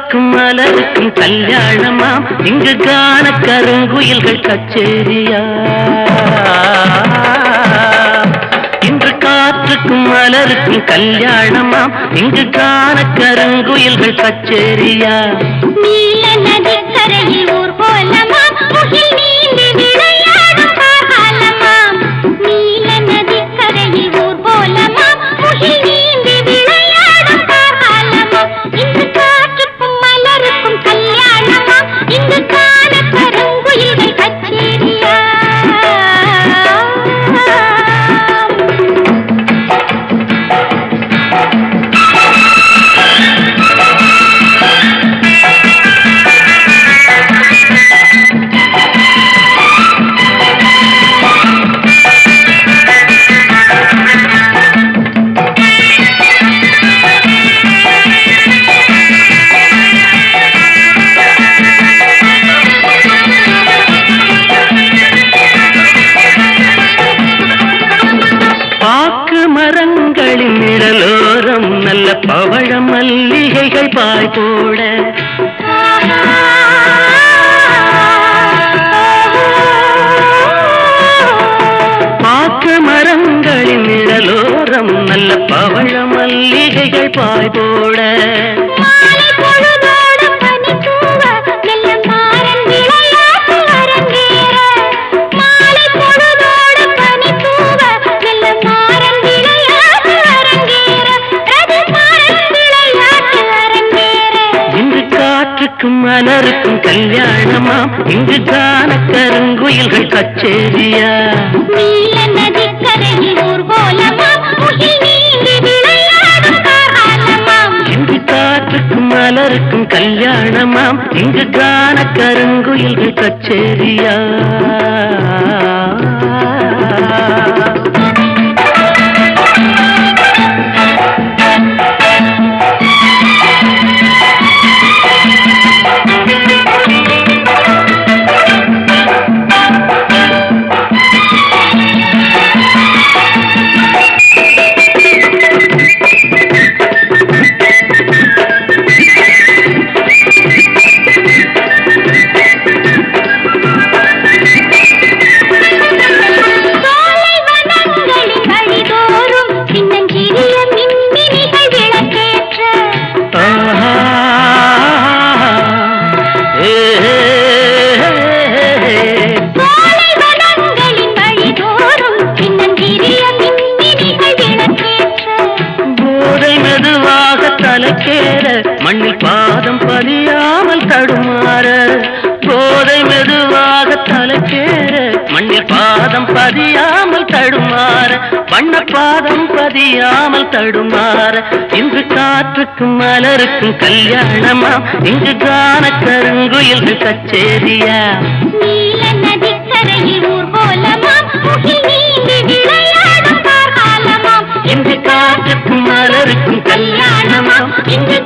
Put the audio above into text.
காற்றுக்கும் மலருக்கும் கல்யாணமாம் இங்கு காண கருங்குயில்கள் கச்சேரியா இன்று காற்றுக்கும் மலருக்கும் கல்யாணமாம் இங்கு காண கருங்குயில்கள் கச்சேரியா நீல நதிக்கரையில் ஊர்வலமாம் முகில் நீந்தி விளையாடும் காலமாம் நீல நதிக்கரையில் ஊர்வலமாம் முகில் நீந்தி விளையாடும் காலமாம் இன்று காற்றுக்கும் மலருக்கும் கல்யாணமாம் இங்கு காண கருங்குயில்கள் கச்சேரியா மரங்களின் நிழலோரம் நல்ல பவழ மல்லிகைகள் பாய் போட பாக்கு மரங்களின் நிழலோரம் நல்ல பவழ மல்லிகைகள் பாய் போட மலருக்கும் கல்யாணமாம் இங்கு காண கருங்குயில்கள் கச்சேரியா நீல நதிக்கரையில் ஊர்வலமாம் முகில் நீந்தி விளையாடும் காலமாம் இங்கு காற்றுக்கும் மலருக்கும் கல்யாணமாம் இங்கு காண கருங்குயில்கள் கச்சேரியா மண்ணில் பாதம் பதியாமல் தடுமாற போதை மெதுவாக தலைக்கேற மண்ணில் பாதம் பதியாமல் தடுமாற வண்ண பாதம் பதியாமல் தடுமாற இன்று காற்றுக்கும் மலருக்கும் கல்யாணமாம் இங்கு காண கருங்குயில்கள் கச்சேரியா நீல நதிக்கரையில் ஊர்வலமாம் முகில் நீந்தி விளையாடும் காலமாம் இன்று காற்றுக்கும் மலருக்கும் கல்யாணமாம் இங்கு